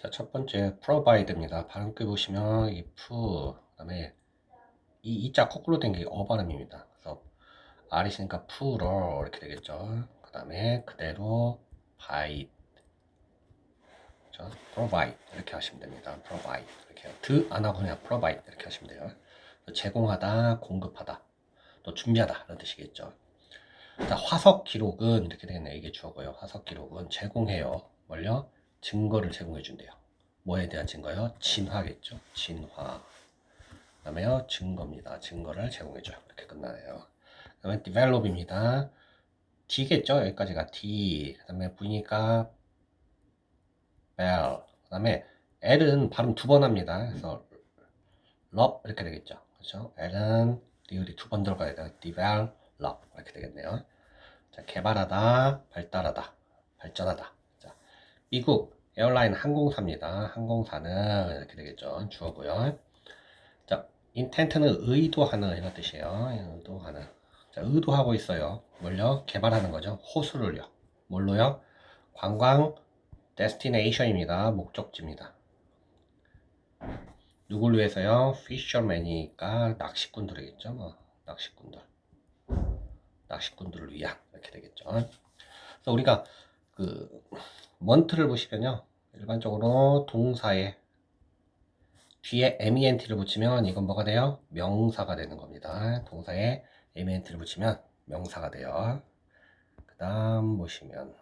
자, 첫 번째 provide입니다. 발음글 보시면 이 그다음에 이자 거꾸로 된 게 어 발음입니다. 그래서 R이 있으니까 pro 이렇게 되겠죠. 그다음에 그대로 by provide 이렇게 하시면 됩니다. provide 이렇게 안 하고 그냥 provide 이렇게 하시면 돼요. 제공하다, 공급하다, 또 준비하다 이런 뜻이겠죠. 자, 화석 기록은 이렇게 되겠네요. 이게 주어고요. 화석 기록은 제공해요. 뭘요? 증거를 제공해 준대요. 뭐에 대한 증거요? 진화겠죠. 진화. 그다음에요, 증거입니다. 증거를 제공해줘요. 이렇게 끝나네요. 그다음에 develop입니다. D겠죠. 여기까지가 D. 그다음에 V니까 bell. 그다음에 L은 발음 두 번 합니다. 그래서 love 이렇게 되겠죠. 그렇죠? L은 리을이 두 번 들어가야 돼요. develop 이렇게 되겠네요. 자, 개발하다, 발달하다, 발전하다. 자, 미국 에어라인 항공사입니다. 항공사는 이렇게 되겠죠. 주어고요. 자, intent는 의도하는 이런 뜻이에요. 의도하는. 자, 의도하고 있어요. 뭘요? 개발하는 거죠. 호수를요. 뭘로요? 관광 destination입니다. 목적지입니다. 누굴 위해서요? fisherman이니까 낚시꾼들이겠죠. 뭐, 낚시꾼들을 위한 이렇게 되겠죠. 그래서 우리가 그 month를 보시면요. 일반적으로 동사에 뒤에 ment를 붙이면 이건 뭐가 돼요? 명사가 되는 겁니다. 동사에 ment를 붙이면 명사가 돼요. 그 다음 보시면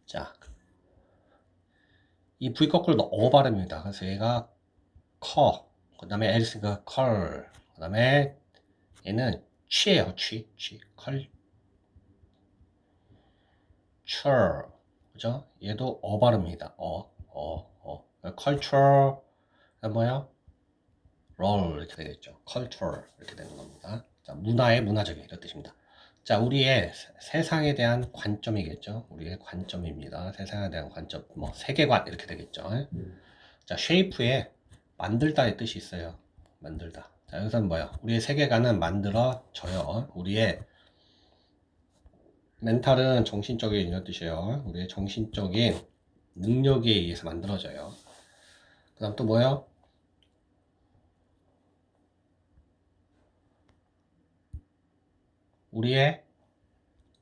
자, 이 V 거꾸로 어 발음입니다. 그래서 얘가 커, 그 다음에 L스가 컬, 그 다음에 얘는 취예요. 컬, 철, 그죠? 얘도 어 발음입니다. culture, 뭐야? 롤 이렇게 되겠죠. culture 이렇게 되는 겁니다. 자, 문화의 문화적인 이런 뜻입니다. 자, 우리의 세상에 대한 관점이겠죠. 우리의 관점입니다. 세상에 대한 관점, 뭐 세계관 이렇게 되겠죠. 자, shape에 만들다의 뜻이 있어요. 만들다. 자, 여기서는 뭐야? 우리의 세계관은 만들어져요. 우리의 멘탈은 정신적인 이런 뜻이에요. 우리의 정신적인 능력에 의해서 만들어져요. 그 다음 또 뭐예요? 우리의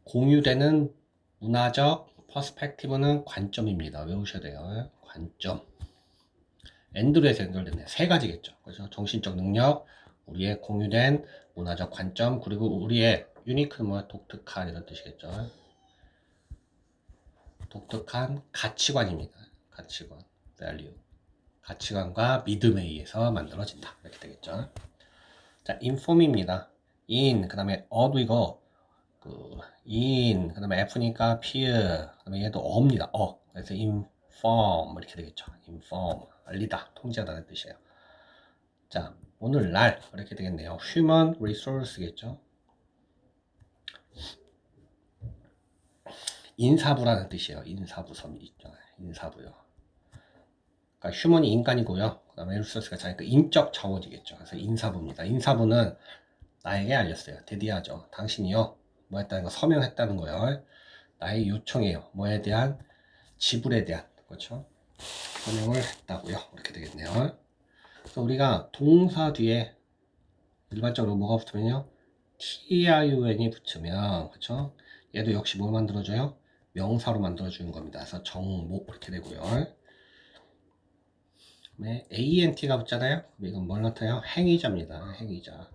공유되는 문화적 퍼스펙티브는 관점입니다. 외우셔야 돼요. 관점. 엔드로에서 연결됐네요. 세 가지겠죠. 그래서 정신적 능력, 우리의 공유된 문화적 관점, 그리고 우리의 유니크는 뭐야? 독특한 이런 뜻이겠죠. 독특한 가치관입니다. 가치관, value. 가치관과 믿음에 의해서 만들어진다. 이렇게 되겠죠. 자, inform입니다. in, 그 다음에 어도 이거 in, 그 다음에 F니까 peer, 그 다음에 얘도 어입니다. 그래서 inform 이렇게 되겠죠. inform, 알리다, 통제하다는 뜻이에요. 자, 오늘날 이렇게 되겠네요. human resource겠죠. 인사부라는 뜻이에요. 인사부섬 있죠. 인사부요. 그러니까 human이 인간이고요. 그 다음에 resource가 자기 인적 자원이겠죠. 그래서 인사부입니다. 인사부는 나에게 알렸어요. 대디하죠. 당신이요. 뭐 했다는 거, 서명했다는 거요. 나의 요청이에요. 뭐에 대한? 지불에 대한. 그렇죠? 서명을 했다고요. 이렇게 되겠네요. 그래서 우리가 동사 뒤에 일반적으로 뭐가 붙으면요. TIUN이 붙으면, 그렇죠? 얘도 역시 뭘 만들어줘요? 명사로 만들어주는 겁니다. 그래서 정목 이렇게 되고요. 그다음에 ANT가 붙잖아요. 이건 뭘 나타내요? 행위자입니다. 행위자.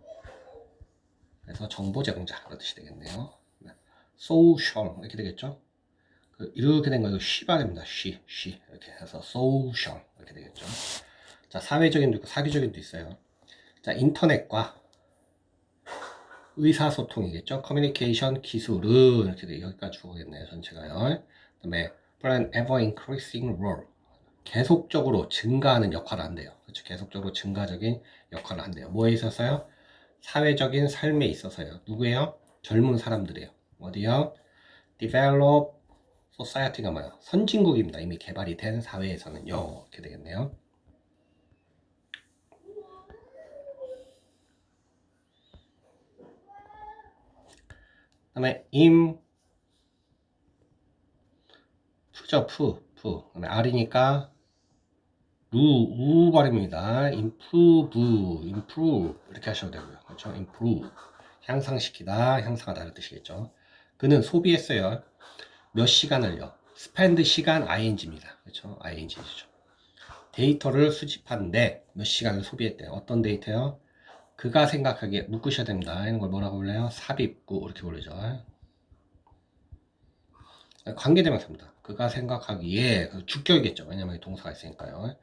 그래서 정보 제공자 이런 뜻이 되겠네요. social 이렇게 되겠죠. 이렇게 된 거 이거 쉬 발음입니다. 쉬 이렇게 해서 social 이렇게 되겠죠. 자, 사회적인도 있고 사기적인도 있어요. 자, 인터넷과 의사소통이겠죠. 커뮤니케이션 기술은 이렇게 돼 여기까지 주어겠네요. 전체가요. 그다음에 play an ever increasing role 계속적으로 증가하는 역할을 한대요. 그렇죠. 계속적으로 증가적인 역할을 한대요. 뭐에 있어서요? 사회적인 삶에 있어서요. 누구예요? 젊은 사람들이에요. 어디요? develop society가 뭐야? 선진국입니다. 이미 개발이 된 사회에서는요. 이렇게 되겠네요. 다음에 푸죠, 푸. 그다음에 R이니까 우 발음입니다. improve 이렇게 하셔도 되고요. 그렇죠? improve 향상시키다, 향상하다 이런 뜻이겠죠. 그는 소비했어요. 몇 시간을요? spend 시간 ing입니다. 그렇죠? ing죠. 데이터를 수집하는데 몇 시간을 소비했대요. 어떤 데이터요? 그가 생각하기에 묶으셔야 됩니다. 이런 걸 뭐라고 불러요? 삽입구 이렇게 부르죠. 관계대명사입니다. 그가 생각하기에 주격이겠죠. 왜냐면 동사가 있으니까요.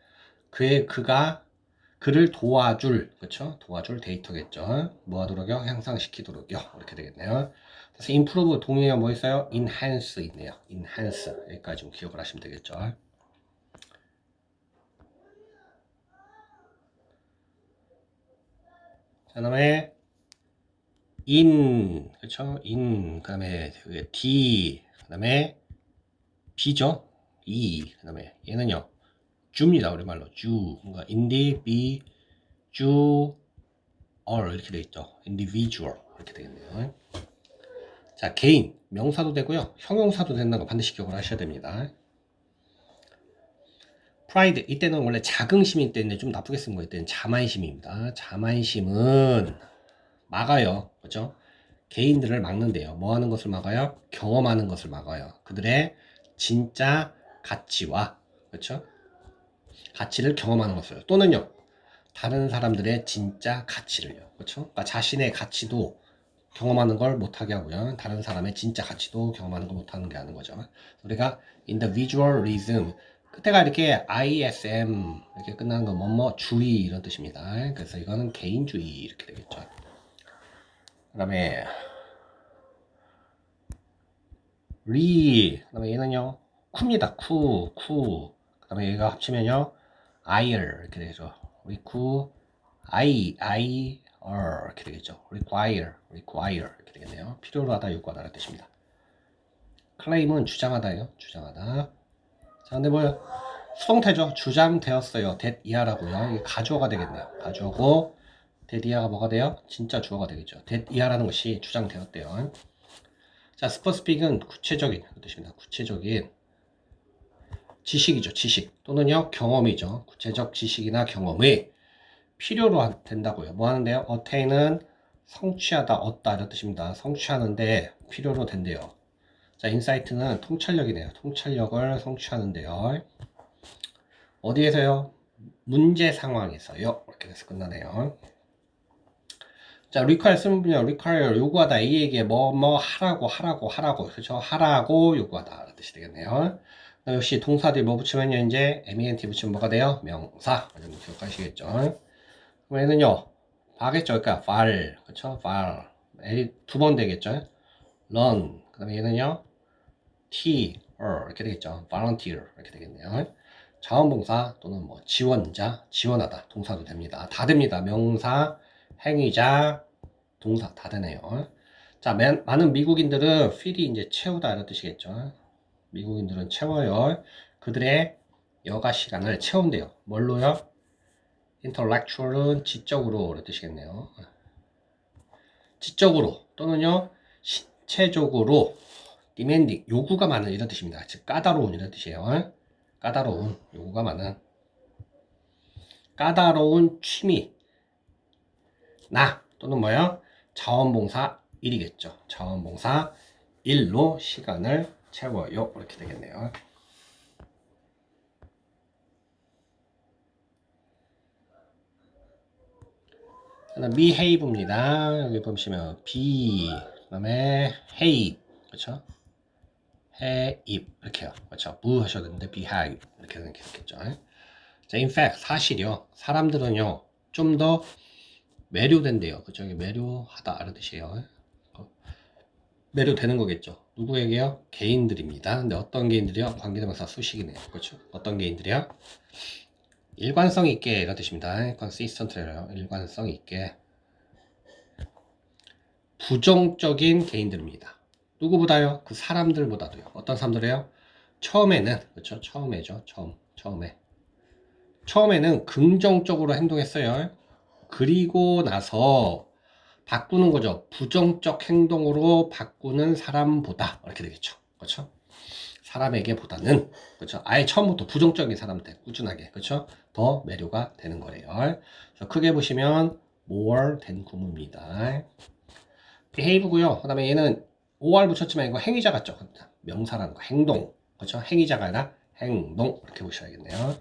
그를 도와줄, 그렇죠? 도와줄 데이터겠죠. 뭐 하도록요? 향상시키도록요. 이렇게 되겠네요. 그래서 improve 동의어 뭐 있어요? enhance 있네요. enhance 여기까지 좀 기억을 하시면 되겠죠. 자, 다음에 그렇죠? 그다음에 d, 그다음에 b죠. 그다음에 얘는요. 주입니다. 우리말로 주. 그러니까 individual 이렇게 되어 있죠. individual 이렇게 되겠네요. 자, 개인 명사도 되고요. 형용사도 된다는 거 반드시 기억을 하셔야 됩니다. pride 이때는 원래 자긍심일 때인데 좀 나쁘게 쓴 거 이때는 자만심입니다. 자만심은 막아요. 그렇죠? 개인들을 막는데요. 뭐 하는 것을 막아요? 경험하는 것을 막아요. 그들의 진짜 가치와 그렇죠? 가치를 경험하는 것을 또는요. 다른 사람들의 진짜 가치를요. 그렇죠? 그러니까 자신의 가치도 경험하는 걸 못하게 하고요. 다른 사람의 진짜 가치도 경험하는 걸 못하는 게 하는 거죠. 우리가 individualism 끝에가 이렇게 ISM 이렇게 끝나는 건 뭐뭐주의 이런 뜻입니다. 그래서 이거는 개인주의 이렇게 되겠죠. 그 다음에 그다음에 얘는요 쿠입니다. 쿠. 그 다음에 얘가 합치면요 ire 이렇게 되죠. I R 이렇게 되겠죠. require 이렇게 되겠네요. 필요로 하다, 요구하다라는 뜻입니다. claim은 주장하다예요. 주장하다. 자, 근데 뭐요? 수동태죠. 주장되었어요. that 이하라고요. 이게 가주어가 되겠네요. 가주어고 that 이하가 뭐가 돼요? 진짜 주어가 되겠죠. that 이하라는 것이 주장되었대요. 자, specific은 구체적인 뜻입니다. 구체적인 지식이죠. 지식 또는요 경험이죠. 구체적 지식이나 경험이 필요로 된다고요. 뭐 하는데요? attain은 성취하다, 얻다 이런 뜻입니다. 성취하는데 필요로 된대요. 자, insight는 통찰력이네요. 통찰력을 성취하는데요. 어디에서요? 문제 상황에서요. 이렇게 해서 끝나네요. 자, require 쓰는 분이요. require 요구하다. A에게 뭐 하라고 그렇죠? 하라고 요구하다 라는 뜻이 되겠네요. 역시 동사들이 뭐 붙이면요 이제 ment 붙이면 뭐가 돼요? 명사. 여러분 기억하시겠죠? 그럼 얘는요 바겠죠. 그러니까 발 그렇죠? 발 두 번 되겠죠? run 그 다음에 얘는요 이렇게 되겠죠. volunteer 이렇게 되겠네요. 자원봉사 또는 뭐 지원자, 지원하다 동사도 됩니다. 다 됩니다. 명사, 행위자, 동사 다 되네요. 자, 많은 미국인들은 fill이 이제 채우다 이런 뜻이겠죠. 미국인들은 채워요. 그들의 여가 시간을 채운대요. 뭘로요? intellectual은 지적으로 이런 뜻이겠네요. 지적으로 또는요 신체적으로 demanding 요구가 많은 이런 뜻입니다. 즉 까다로운 이런 뜻이에요. 까다로운 요구가 많은 까다로운 취미 나 또는 뭐요? 자원봉사 일이겠죠. 자원봉사 일로 시간을 채워요. 이렇게 되겠네요. behave입니다. 여기 보시면 be 그다음에 have 그렇죠? 해입 이렇게요. 그렇죠? 무 하셔도 되는데 behave 이렇게 되겠죠. 자, in fact 사실이요. 사람들은요 좀 더 매료된대요. 그죠? 매료하다 이런 뜻이에요. 매료되는 거겠죠. 누구에게요? 개인들입니다. 근데 어떤 개인들이요? 관계대명사 수식이네요. 그렇죠? 어떤 개인들이요? 일관성 있게 이런 뜻입니다. consistent래요. 일관성 있게 부정적인 개인들입니다. 누구보다요? 그 사람들보다도요. 어떤 사람들이에요? 처음에는 그렇죠? 처음에죠. 처음에는 긍정적으로 행동했어요. 그리고 나서 바꾸는 거죠. 부정적 행동으로 바꾸는 사람보다 이렇게 되겠죠. 그렇죠? 사람에게 보다는 그렇죠. 아예 처음부터 부정적인 사람한테 꾸준하게 그렇죠. 더 매료가 되는 거래요. 그래서 크게 보시면 more 된 구문입니다. behave고요. 그다음에 얘는 or 붙였지만 이거 행위자 같죠. 명사라는 거 행동 그렇죠. 행위자가 아니라 행동 이렇게 보셔야겠네요.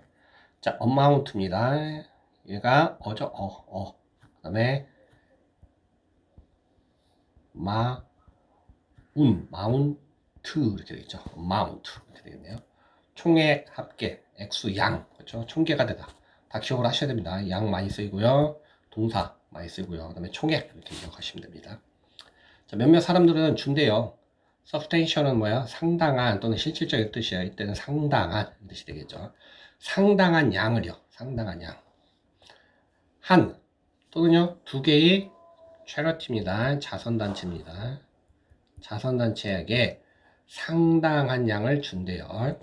자 amount입니다. 얘가 어죠. 그다음에 마운트 이렇게 되겠죠. amount 이렇게 되겠네요. 총액, 합계, 액수, 양 그렇죠. 총계가 되다. 다 기억을 하셔야 됩니다. 양 많이 쓰이고요. 동사 많이 쓰이고요. 그다음에 총액 이렇게 기억하시면 됩니다. 자, 몇몇 사람들은 준대요. substantial은 뭐야? 상당한 또는 실질적인 뜻이야. 이때는 상당한 뜻이 되겠죠. 상당한 양을요. 상당한 양. 한 또는요 두 개의 charity입니다. 자선단체입니다. 자선단체에게 상당한 양을 준대요.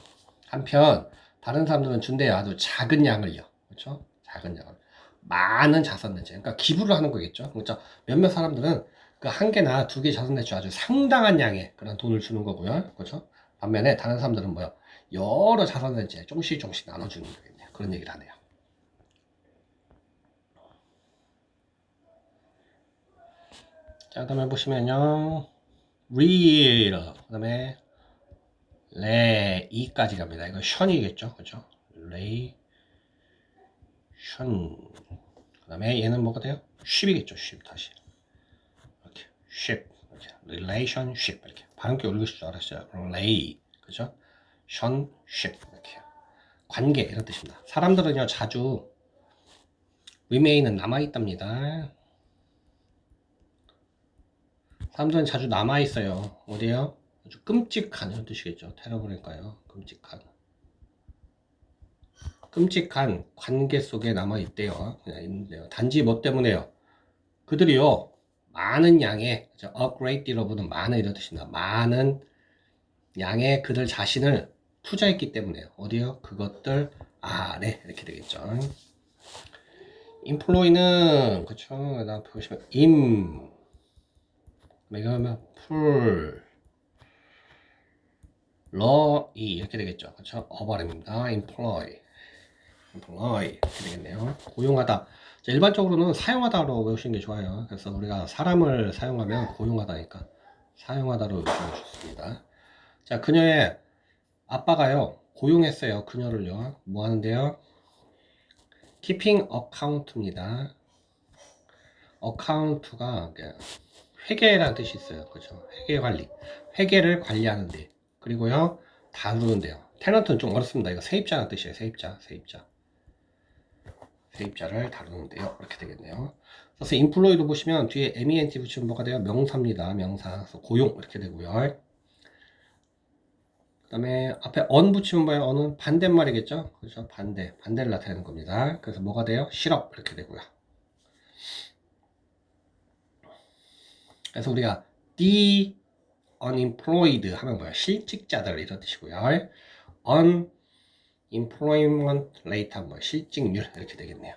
한편 다른 사람들은 준대요. 아주 작은 양을요. 그렇죠? 작은 양을. 많은 자선단체. 그러니까 기부를 하는 거겠죠. 그렇죠? 몇몇 사람들은 그 한 개나 두 개 자선단체 아주 상당한 양의 그런 돈을 주는 거고요. 그렇죠? 반면에 다른 사람들은 뭐요? 여러 자선단체 조금씩 나눠주는 거겠네요. 그런 얘기를 하네요. 자, 그 다음에 보시면요. real. 그 다음에 이까지 갑니다. 이거 션이겠죠. 그죠? 션. 그 다음에 얘는 뭐가 돼요? 쉽이겠죠. 쉽 다시. 이렇게. 쉽. 이렇게. relationship. 이렇게. 발음기 올리실 줄 알았어요. relay. 그죠? 션, 쉽. 이렇게. 관계. 이런 뜻입니다. 사람들은요, 자주 remain은 남아있답니다. 사람들은 자주 남아있어요. 어디에요? 아주 끔찍한 이런 뜻이겠죠. 테러블일까요? 끔찍한 관계 속에 남아있대요. 그냥 있는데요. 단지 뭐 때문에요? 그들이요. 많은 양의 a great deal어보는 많은 이런 뜻입니다. 많은 양의 그들 자신을 투자했기 때문에요. 어디요? 그것들 아래 이렇게 되겠죠. employ는 그쵸. 그다음 보시면 이거면 풀 러이 이렇게 되겠죠. 그렇죠? 어발입니다. employ 이렇게 되겠네요. 고용하다. 자, 일반적으로는 사용하다로 외우시는 게 좋아요. 그래서 우리가 사람을 사용하면 고용하다니까 사용하다로 외우시면 좋습니다. 자, 그녀의 아빠가요 고용했어요. 그녀를요. 뭐 하는데요? keeping account입니다. account가 회계라는 뜻이 있어요. 그렇죠? 회계 관리. 회계를 관리하는데. 그리고요, 다루는데요. 테넌트는 좀 어렵습니다. 이거 세입자라는 뜻이에요. 세입자를 다루는데요. 이렇게 되겠네요. 그래서 employ도 보시면 뒤에 ment 붙이면 뭐가 돼요? 명사입니다. 명사. 그래서 고용 이렇게 되고요. 그 다음에 앞에 on 붙이면 뭐예요? on은 반대말이겠죠? 그렇죠? 반대를 나타내는 겁니다. 그래서 뭐가 돼요? 실업 이렇게 되고요. 그래서 우리가 the unemployed 하면 뭐야? 실직자들 이런 뜻이고요. unemployment rate 하면 뭐 실직률 이렇게 되겠네요.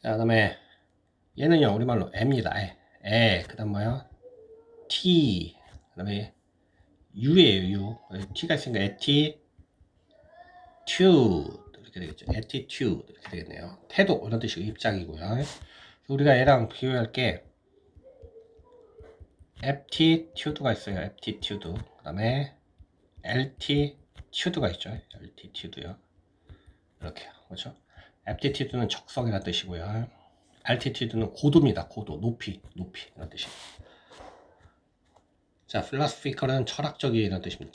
자, 그다음에 얘는요 우리말로 애입니다. 그 다음 뭐야? t 그다음에 u예요. t가 있으니까 attitude 이렇게 되겠죠. attitude 이렇게 되겠네요. 태도 이런 뜻이고 입장이고요. 우리가 얘랑 비교할 게 aptitude가 있어요. aptitude. 그 다음에 altitude가 있죠. altitude요. 이렇게요. 그렇죠? aptitude는 적성이라는 뜻이고요. altitude는 고도입니다. 고도, 높이 이런 뜻입니다. 자, philosophical은 철학적인 이런 뜻입니다.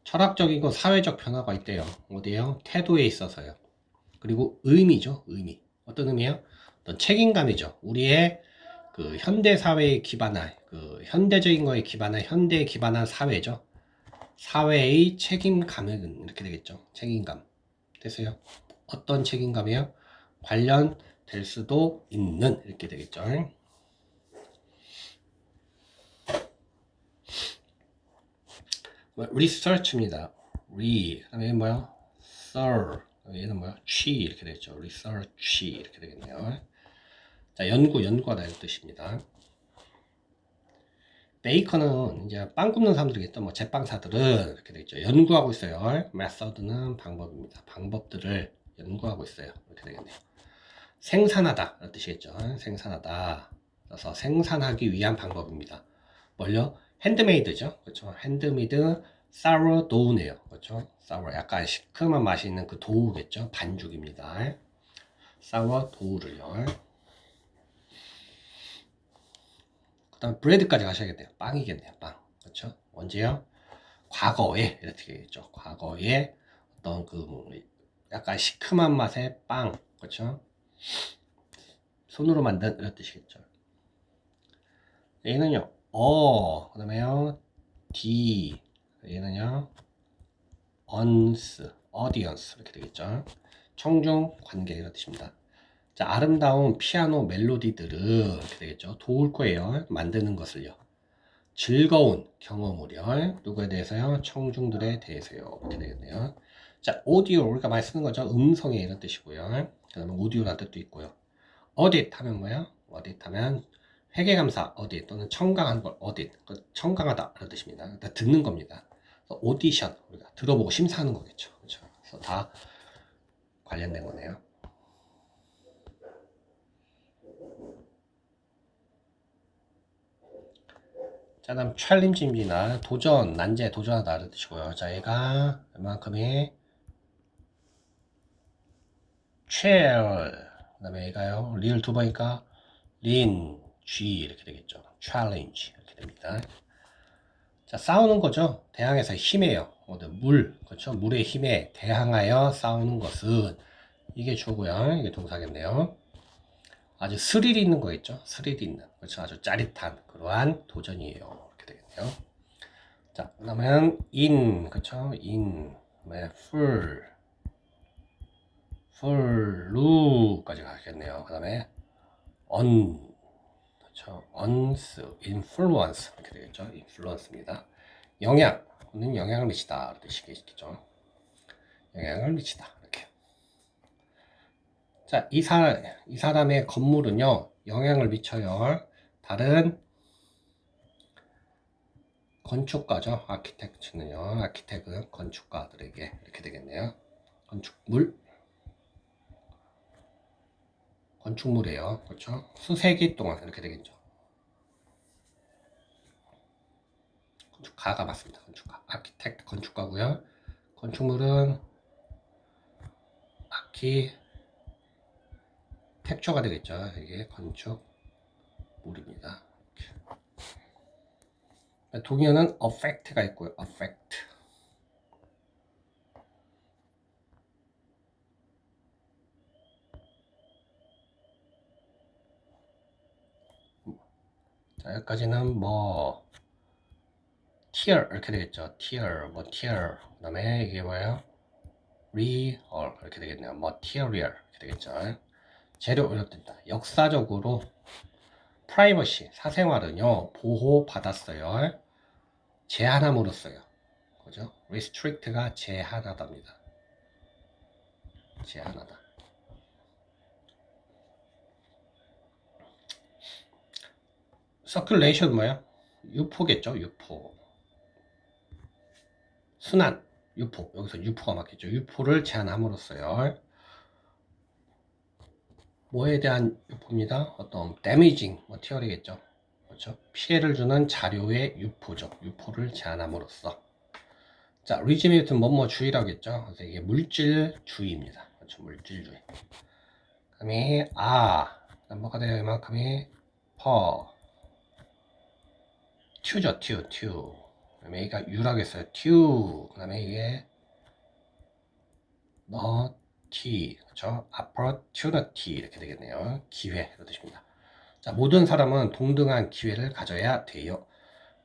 철학적이고 사회적 변화가 있대요. 어디에요? 태도에 있어서요. 그리고 의미죠. 의미. 어떤 의미예요? 어떤 책임감이죠. 우리의 그 현대 사회에 기반한 그 현대적인 거에 기반한 현대에 기반한 사회죠. 사회의 책임감은 이렇게 되겠죠. 책임감. 됐어요? 어떤 책임감이에요? 관련될 수도 있는 이렇게 되겠죠. research입니다. 그다음에 얘는 뭐야? 얘는 뭐야? 이렇게 되겠죠. research 이렇게 되겠네요. 자, 연구하다 이런 뜻입니다. 베이커는 이제 빵 굽는 사람들이겠죠. 뭐 제빵사들은 이렇게 되겠죠. 연구하고 있어요. method는 방법입니다. 방법들을 연구하고 있어요. 이렇게 되겠네요. 생산하다 이런 뜻이겠죠. 생산하다. 그래서 생산하기 위한 방법입니다. 뭘요? 핸드메이드죠. 그렇죠. 핸드메이드 sourdough네요. 그렇죠. sour 약간 시큼한 맛이 있는 그 도우겠죠. 반죽입니다. sourdough를요. 그다음 브레드까지 가셔야겠네요. 빵이겠네요. 빵. 그렇죠? 언제요? 과거에 이렇게 되겠죠. 과거에 어떤 그 약간 시큼한 맛의 빵. 그렇죠? 손으로 만든 이런 뜻이겠죠. 얘는요. 그다음에요. D 얘는요. audience 이렇게 되겠죠. 청중 관계 이런 뜻입니다. 자, 아름다운 피아노 멜로디들을 이렇게 되겠죠. 도울 거예요. 만드는 것을요. 즐거운 경험을요. 누구에 대해서요? 청중들에 대해서요. 이렇게 되겠네요. 자, 오디오 우리가 많이 쓰는 거죠. 음성의 이런 뜻이고요. 그 다음에 오디오라는 뜻도 있고요. 어딧 하면 뭐예요? 어딧 하면 회계감사 어딧 또는 청강한 걸 어딧 청강하다 이런 뜻입니다. 그러니까 듣는 겁니다. 오디션 우리가 들어보고 심사하는 거겠죠. 그렇죠? 그래서 다 관련된 거네요. 자, 다음 챌린지입니다. 도전, 난제, 도전하다 이런 뜻이고요. 자, 얘가 이만큼의 첼 그 다음에 얘가요 리을 두 번이니까 린, 쥐 이렇게 되겠죠. 챌린지 이렇게 됩니다. 자, 싸우는 거죠. 대항해서 힘이에요. 물, 그렇죠. 물의 힘에 대항하여 싸우는 것은 이게 주고요. 이게 동사겠네요. 아주 스릴 있는 거 있죠. 스릴 있는, 그렇죠. 아주 짜릿한 그러한 도전이에요. 이렇게 되겠네요. 자, 그다음엔 그렇죠. 그다음에 ful루까지 가겠네요. 그다음에 그렇죠. influence 이렇게 되겠죠. influence입니다. 영향을 미치다 이런 뜻이겠죠. 영향을 미치다 이렇게. 자, 이 사람의 건물은요 영향을 미쳐요. 다른 건축가죠. 아키텍은 건축가들에게 이렇게 되겠네요. 건축물이에요. 그렇죠? 수세기 동안 이렇게 되겠죠. 건축가가 맞습니다. 건축가. 아키텍트 건축가고요. 건축물은 텍처가 되겠죠. 이게 건축물입니다. 동의어는 affect가 있고요. affect. 자, 여기까지는 tear 이렇게 되겠죠. tear, 그 다음에 이게 뭐예요? real 이렇게 되겠네요. material 이렇게 되겠죠. 재료 이렇게 된다. 역사적으로 프라이버시 사생활은요 보호받았어요. 제한함으로써요. 그죠? restrict가 제한하다입니다. 제한하다. circulation 뭐야? 유포겠죠. 유포. 순환. 유포. 여기서 유포가 맞겠죠. 유포를 제한함으로써요. 뭐에 대한 유포입니다. 어떤 damaging material이겠죠. 그렇죠? 피해를 주는 자료의 유포죠. 유포를 제한함으로써. 자, 리지메이트는 뭐주의라겠죠. 그래서 이게 물질주의입니다. 그렇죠? 물질주의. 그다음에 뭐가 돼요? 이만큼이 튜죠. 튜. 그다음에 얘가 유라겠어요. 튜. 그다음에 이게 그렇죠? opportunity 이렇게 되겠네요. 기회 이런 뜻입니다. 자, 모든 사람은 동등한 기회를 가져야 돼요.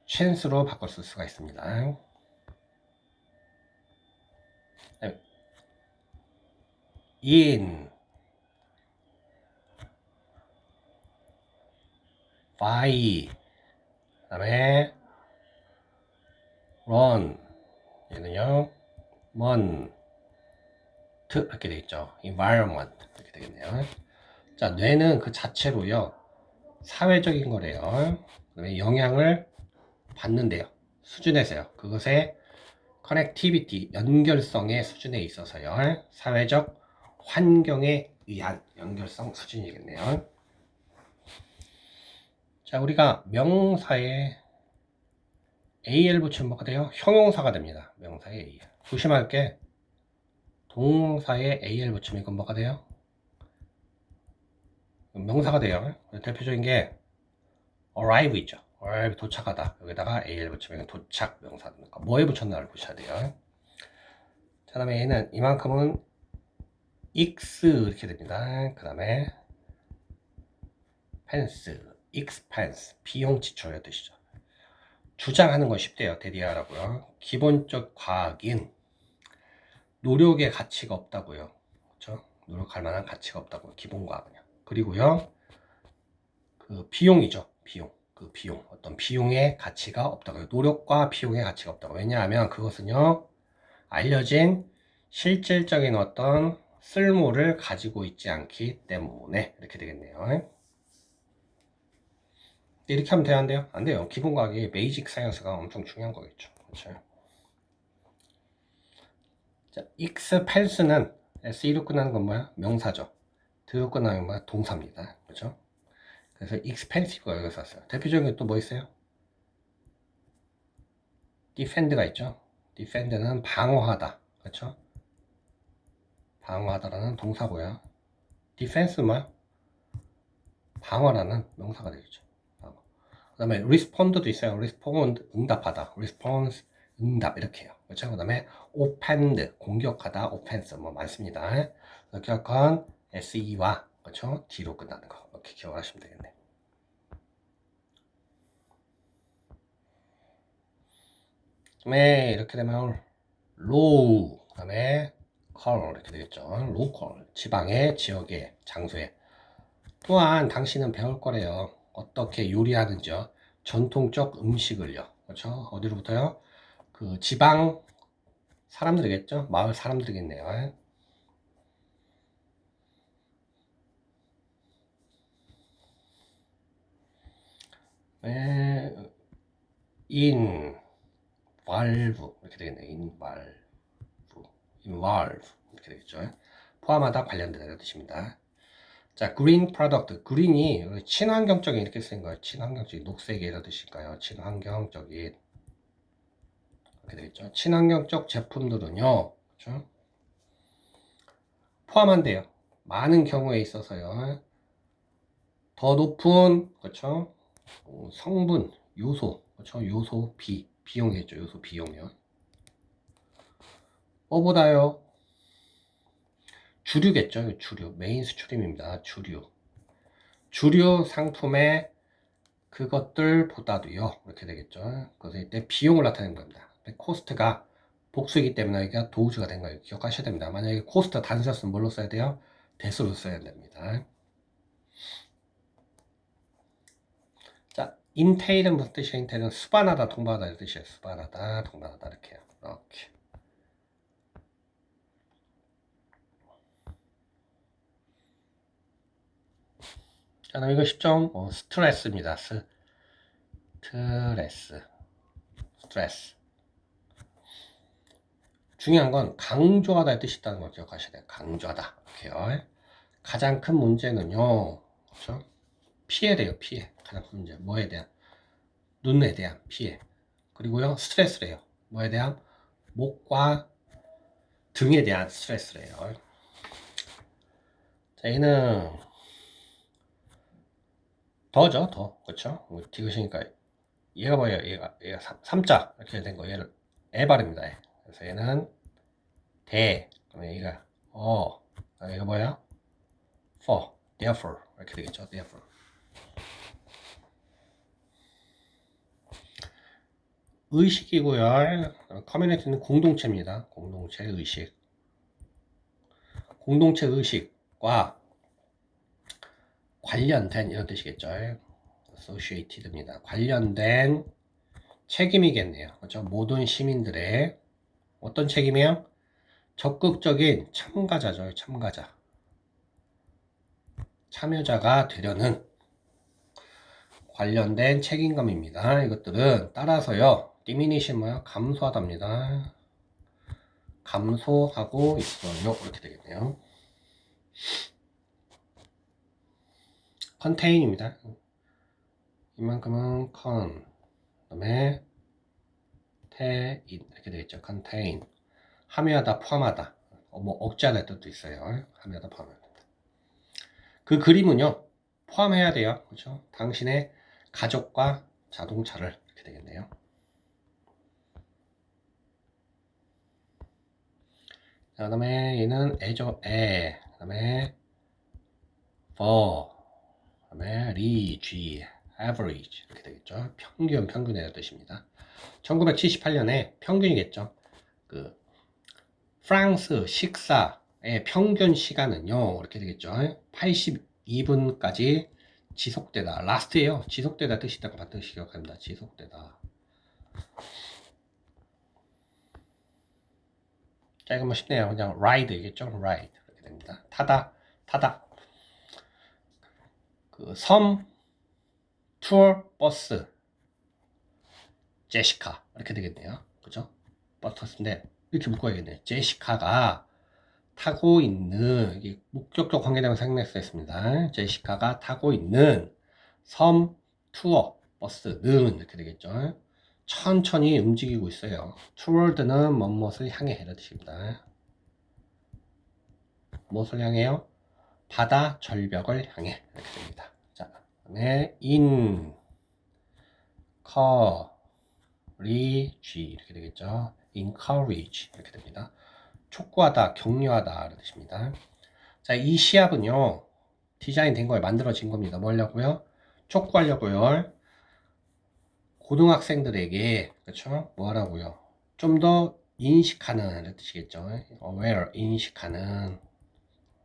chance로 바꿔 쓸 수가 있습니다. in by 그다음에 run 얘는요, 이렇게 되겠죠. environment 이렇게 되겠네요. 자, 뇌는 그 자체로요, 사회적인 거래요. 그다음에 영향을 받는데요. 수준에서요. 그것의 커넥티비티, 연결성의 수준에 있어서요. 사회적 환경에 의한 연결성 수준이겠네요. 자, 우리가 명사에 AL 붙이면 뭐가 돼요? 형용사가 됩니다. 명사에 AL. 조심할 게 동사에 AL 붙이면 이건 뭐가 돼요? 명사가 돼요. 대표적인 게 arrive 있죠. arrive 도착하다. 여기다가 AL 붙이면 도착 명사입니까? 뭐에 붙였나를 보셔야 돼요. 자, 다음에 얘는 이만큼은 x 이렇게 됩니다. 그 다음에 expense 비용 지출의 뜻이죠. 주장하는 건 쉽대요. 대리하라고요. 기본적 과학인 노력의 가치가 없다고요. 그렇죠? 노력할 만한 가치가 없다고요. 기본 과학은요. 그리고요, 그 비용이죠. 비용. 어떤 비용의 가치가 없다고요. 노력과 비용의 가치가 없다고. 왜냐하면 그것은요, 알려진 실질적인 어떤 쓸모를 가지고 있지 않기 때문에 이렇게 되겠네요. 이렇게 하면 돼야 안 돼요? 안 돼요. 기본 과학이 베이직 사이언스가 엄청 중요한 거겠죠. 그렇죠? 자, expense는 SE로 끝나는 건 뭐야? 명사죠. 드로 끝나는 건 동사입니다. 그렇죠? 그래서 expensive가 여기서 왔어요. 대표적인 게 또 뭐 있어요? defend가 있죠. defend는 방어하다. 그렇죠? 방어하다라는 동사고요. defense 뭐야? 방어라는 명사가 되겠죠. 그 다음에 respond도 있어요. respond 응답하다. response 응답 이렇게 해요. 그렇죠? 그 다음에 offend 공격하다. offense 뭐 많습니다. 기억한 SE와 그렇죠? D로 끝나는 거 이렇게 기억하시면 되겠네. 그다음에 이렇게 되면 low 그다음에 call 이렇게 되겠죠. local 지방의 지역의 장소에. 또한 당신은 배울 거래요. 어떻게 요리하는지요. 전통적 음식을요. 그렇죠? 어디로부터요? 그 지방 사람들이겠죠? 마을 사람들이겠네요. in valve 이렇게 되겠네요. involve 이렇게 되겠죠. 포함하다 관련되다 이런 뜻입니다. 자, green product. green이 친환경적인 이렇게 쓰인 거예요. 친환경적인 녹색이 이런 뜻일까요? 친환경적인 이렇게 되겠죠. 친환경적 제품들은요. 그렇죠? 포함한대요. 많은 경우에 있어서요. 더 높은 그렇죠? 성분, 요소, 그렇죠? 요소 비용이겠죠. 요소 비용이요. 뭐보다요? 주류겠죠. 주류. 메인 스트림입니다. 주류 상품의 그것들보다도요. 이렇게 되겠죠. 그래서 이때 비용을 나타내는 겁니다. 코스트가 복수이기 때문에 여기가 도우즈가 된 거예요. 기억하셔야 됩니다. 만약에 코스트 단수였으면 뭘로 써야 돼요? 대수로 써야 됩니다. 자, 인테일은 무슨 뜻이에요? 인테일은 수반하다, 동반하다 이런 뜻이에요. 수반하다, 동반하다 이렇게요. 이렇게. 자, 그럼 이거 10점 스트레스입니다. 스트레스. 중요한 건 강조하다의 뜻이 있다는 걸 기억하셔야 돼요. 강조하다. 이렇게요. 가장 큰 문제는요. 그렇죠? 피해래요. 피해. 가장 큰 문제. 뭐에 대한? 눈에 대한 피해. 그리고요. 스트레스래요. 뭐에 대한? 목과 등에 대한 스트레스래요. 자, 얘는 더죠. 더. 그렇죠? 디귿이니까 얘가 뭐예요? 얘가 3자 이렇게 된 거. 얘를 애 발음입니다. 애. 그래서 얘는 그러면 얘가 얘가 뭐야? therefore 이렇게 되겠죠. therefore. 의식이고요. 커뮤니티는 공동체입니다. 공동체 의식. 공동체 의식과 관련된 이런 뜻이겠죠. associated입니다. 관련된 책임이겠네요. 그렇죠? 모든 시민들의 어떤 책임이에요? 적극적인 참가자죠. 참가자. 참여자가 되려는 관련된 책임감입니다. 이것들은 따라서요. 디미니시 뭐야? 감소하답니다. 감소하고 있어요. 이렇게 되겠네요. 컨테인입니다. 이만큼은 컨, 그다음에 테인 이렇게 되겠죠. 컨테인. 함유하다, 포함하다. 뭐 억제하다 뜻도 있어요. 함유하다, 포함하다. 그 그림은요. 포함해야 돼요. 그렇죠? 당신의 가족과 자동차를 이렇게 되겠네요. 자, 그다음에 얘는 애죠. 애. 그다음에 for. 그다음에 리지, average 이렇게 되겠죠. 평균, 평균이라는 뜻입니다. 1978년에 평균이겠죠. 그 프랑스 식사의 평균 시간은요. 이렇게 되겠죠. 82분까지 지속되다. 라스트예요. 지속되다 뜻이 있다고 받으시기 바랍니다. 지속되다. 자, 이거 뭐 쉽네요. 그냥 ride이겠죠. ride 이렇게 됩니다. 타다, 타다. 그 섬, 투어, 버스, 제시카 이렇게 되겠네요. 그죠? 버스인데 이렇게 묶어야겠네요. 제시카가 타고 있는 이게 목적격 관계대명사 생략 했습니다. 제시카가 타고 있는 섬, 투어, 버스는 이렇게 되겠죠. 천천히 움직이고 있어요. toward는 무엇을 향해 이런 뜻입니다. 무엇을 향해요? 바다 절벽을 향해 이렇게 됩니다. 자, 그다음에 encourage 이렇게 되겠죠. encourage 이렇게 됩니다. 촉구하다, 격려하다 이런 뜻입니다. 자, 이 시합은요. 디자인 된 거에 만들어진 겁니다. 뭐냐고요? 촉구하려고요. 고등학생들에게 그렇죠? 뭐 하라고요? 좀 더 인식하는 이런 뜻이겠죠. aware 인식하는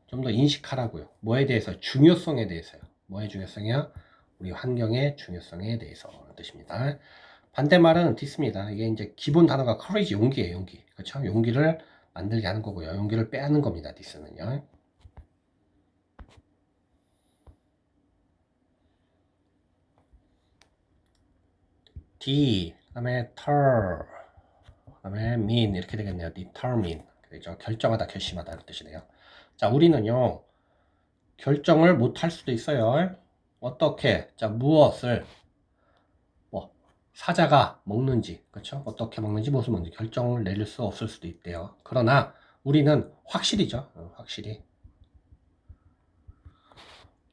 좀 더 인식하라고요. 뭐에 대해서? 중요성에 대해서요. 뭐의 중요성이요? 우리 환경의 중요성에 대해서 뜻입니다. 반대말은 디스입니다. 이게 이제 기본 단어가 courage 용기예요. 용기. 그렇죠? 용기를 만들게 하는 거고요. 용기를 빼앗는 겁니다. 디스는요. D, 그다음에 ter, 그다음에 mean 이렇게 되겠네요. determine 그죠? 결정하다, 결심하다 이런 뜻이네요. 자, 우리는요 결정을 못 할 수도 있어요. 어떻게? 자, 무엇을 뭐 사자가 먹는지, 그렇죠? 어떻게 먹는지, 무엇을 먹는지 결정을 내릴 수 없을 수도 있대요. 그러나 우리는 확실히죠. 확실히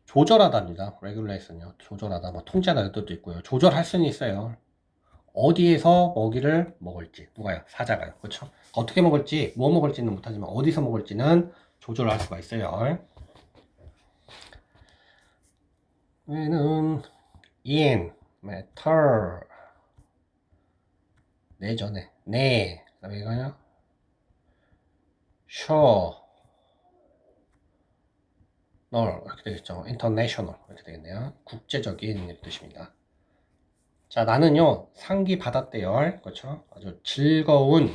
조절하다입니다. regulation요. 조절하다, 뭐 통제하다 뜻도 있고요. 조절할 수는 있어요. 어디에서 먹이를 먹을지 누가요? 사자가요. 그렇죠? 어떻게 먹을지 뭐 먹을지는 못하지만 어디서 먹을지는 조절할 수가 있어요. 얘는 in, matter 네죠. 네. 그다음에 이거요. sure 이렇게 되겠죠. international 이렇게 되겠네요. 국제적인 뜻입니다. 자, 나는요 상기 받았대요. 그렇죠? 아주 즐거운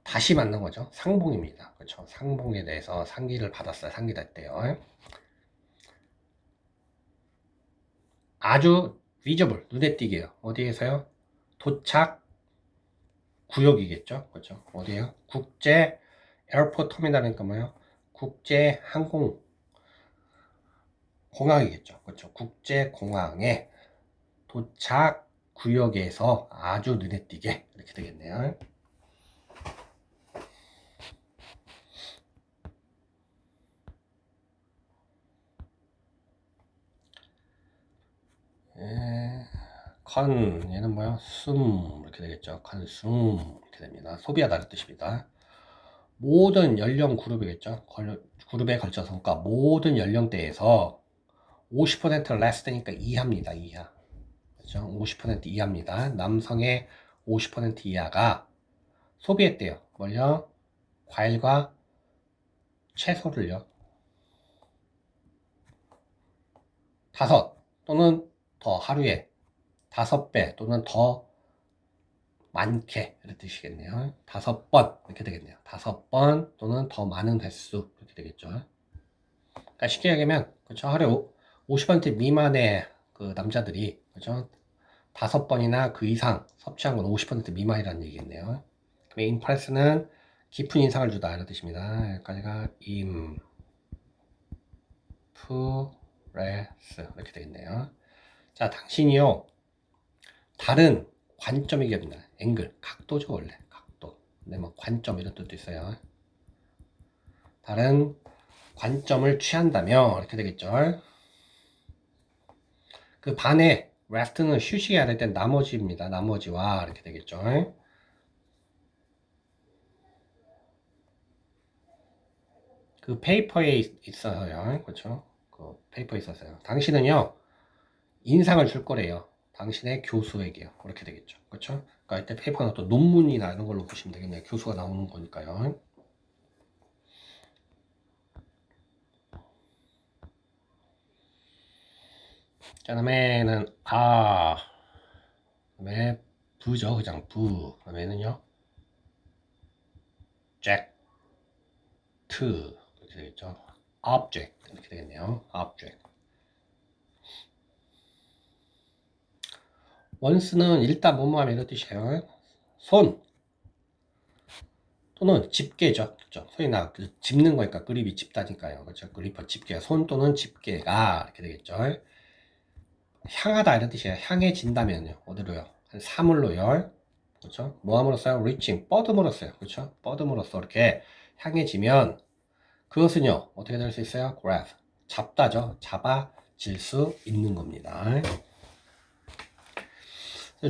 다시 만난 거죠. 상봉입니다. 그렇죠? 상봉에 대해서 상기를 받았어요. 상기다 했대요. 아주 visible 눈에 띄게요. 어디에서요? 도착 구역이겠죠. 그렇죠? 어디에요? 국제 에어포트 터미널이니까 뭐예요? 국제 항공 공항이겠죠. 그렇죠? 국제 공항에 도착 구역에서 아주 눈에 띄게 이렇게 되겠네요. 얘는 뭐야? 숨 이렇게 되겠죠. consume 이렇게 됩니다. 소비하다는 뜻입니다. 모든 연령 그룹이겠죠. 그룹에 걸쳐서 그러니까 모든 연령대에서 50% less 되니까 이하입니다. 이하. 그렇죠? 50% 이하입니다. 남성의 50% 이하가 소비했대요. 뭘요? 과일과 채소를요. 5 또는 더 하루에 5배 또는 더 많게 이런 뜻이겠네요. 5번 이렇게 되겠네요. 5번 또는 더 많은 횟수 이렇게 되겠죠. 그러니까 쉽게 얘기하면 그렇죠. 하루에 50% 미만의 그 남자들이 그렇죠. 5번이나 그 이상 섭취한 건 50% 미만이라는 얘기겠네요. 임프레스는 깊은 인상을 주다 이런 뜻입니다. 여기까지가 임프레스 이렇게 되겠네요. 자, 당신이요 다른 관점이겠습니다. 앵글, 각도죠 원래 각도. 근데 뭐 관점 이런 뜻도 있어요. 다른 관점을 취한다며 이렇게 되겠죠. 그 반에 left는 휴식이 아닐 땐 나머지입니다. 나머지와 이렇게 되겠죠. 그 페이퍼에 있어요. 그렇죠? 그 페이퍼에 있었어요. 당신은요 인상을 줄 거래요. 당신의 교수에게요. 그렇게 되겠죠. 그렇죠? 그러니까 이때 페이퍼는 또 논문이나 이런 걸로 보시면 되겠네요. 교수가 나오는 거니까요. 자, 다음에는 그다음에 부죠. 그냥 부. 그다음에는요 잭, 트 이렇게 되겠죠. object 이렇게 되겠네요. object. once는 일단 뭐뭐하면 이런 뜻이에요. 손 또는 집게죠. 그렇죠? 소위 나 집는 거니까 그립이 집다니까요. 그렇죠? 그립은 집게. 손 또는 집게가 이렇게 되겠죠. 향하다 이런 뜻이에요. 향해진다면요. 어디로요? 한 사물로요. 그렇죠? 뭐함으로써요? reaching, 뻗음으로써요. 그렇죠? 뻗음으로써 이렇게 향해지면 그것은요. 어떻게 될 수 있어요? grab, 잡다죠. 잡아질 수 있는 겁니다.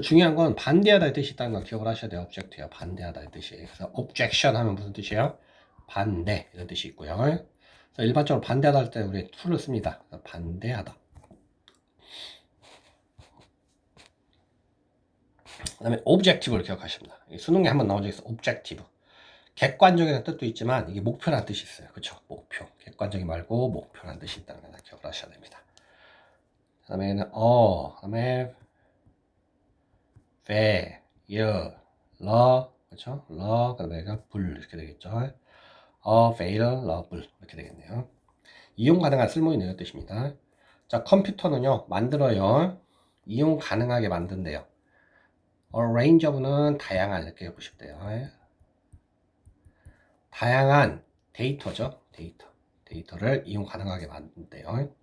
중요한 건 반대하다의 뜻이 있다는 걸 기억을 하셔야 돼요. object예요. 반대하다의 뜻이. 그래서 objection 하면 무슨 뜻이에요? 반대 이런 뜻이 있고요. 그래서 일반적으로 반대하다 할 때 우리 to를 씁니다. 반대하다. 그 다음에 objective를 기억하십니다. 수능에 한번 나온 적 있어요. objective. 객관적인 뜻도 있지만 이게 목표라는 뜻이 있어요. 그렇죠? 목표. 객관적이 말고 목표라는 뜻이 있다는 걸 기억을 하셔야 됩니다. 그 다음에는 그 다음에 그렇죠? 그 다음에 불 이렇게 되겠죠? available 이렇게 되겠네요. 이용 가능한 쓸모 있는 뜻입니다. 자, 컴퓨터는요 만들어요. 이용 가능하게 만든대요. range of는 다양한 이렇게 보시면 돼요. 다양한 데이터죠. 데이터를 이용 가능하게 만든대요.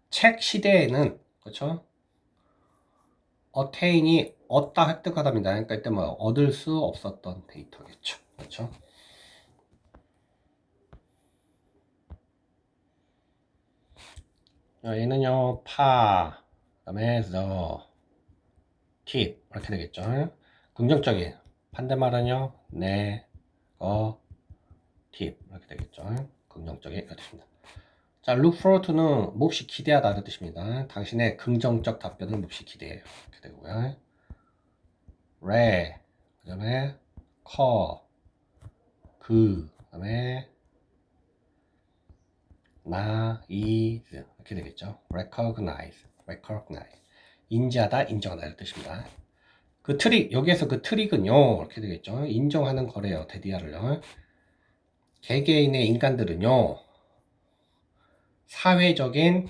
책 시대에는 그렇죠? attain이 얻다 획득하다입니다. 그러니까 이때 뭐 얻을 수 없었던 데이터겠죠. 그렇죠? 얘는요 그다음에 the tip 이렇게 되겠죠. 긍정적인 반대말은요 negative 이렇게 되겠죠. 긍정적인 이렇게 됩니다. 자, look forward to는 몹시 기대하다 이런 뜻입니다. 당신의 긍정적 답변을 몹시 기대해요. 이렇게 되고요. re 그 다음에 call 그 다음에 nice 이렇게 되겠죠. recognize 인지하다 인정하다 이런 뜻입니다. 그 트릭 여기에서 그 트릭은요 이렇게 되겠죠. 인정하는 거래요. 데디아를요. 개개인의 인간들은요 사회적인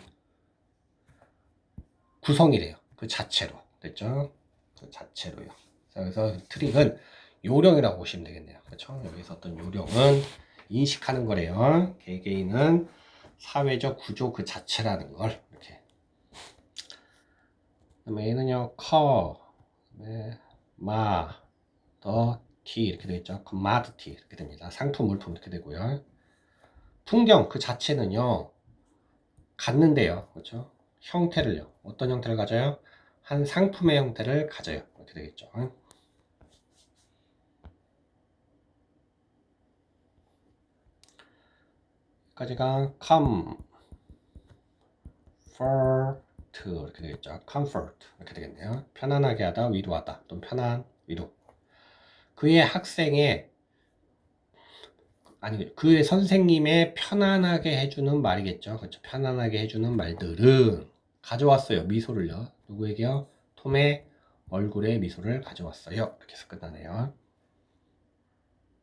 구성이래요. 그 자체로 됐죠. 그 자체로요. 그래서 트릭은 요령이라고 보시면 되겠네요. 그렇죠? 여기서 어떤 요령은 인식하는 거래요. 개개인은 사회적 구조 그 자체라는 걸 이렇게. 그다음에 얘는요, 더 티 이렇게 되겠죠. commodity 이렇게 됩니다. 상품, 물품 이렇게 되고요. 풍경 그 자체는요, 갖는데요, 그렇죠? 형태를요, 어떤 형태를 가져요? 한 상품의 형태를 가져요. 이렇게 되겠죠. 여기까지가 comfort 이렇게 되겠죠. comfort 이렇게 되겠네요. 편안하게 하다, 위로하다, 또는 편안, 위로. 그의 학생의 아니 그의 선생님의 편안하게 해주는 말이겠죠. 그렇죠. 편안하게 해주는 말들은 가져왔어요. 미소를요. 누구에게요? 톰의 얼굴에 미소를 가져왔어요. 이렇게 해서 끝나네요.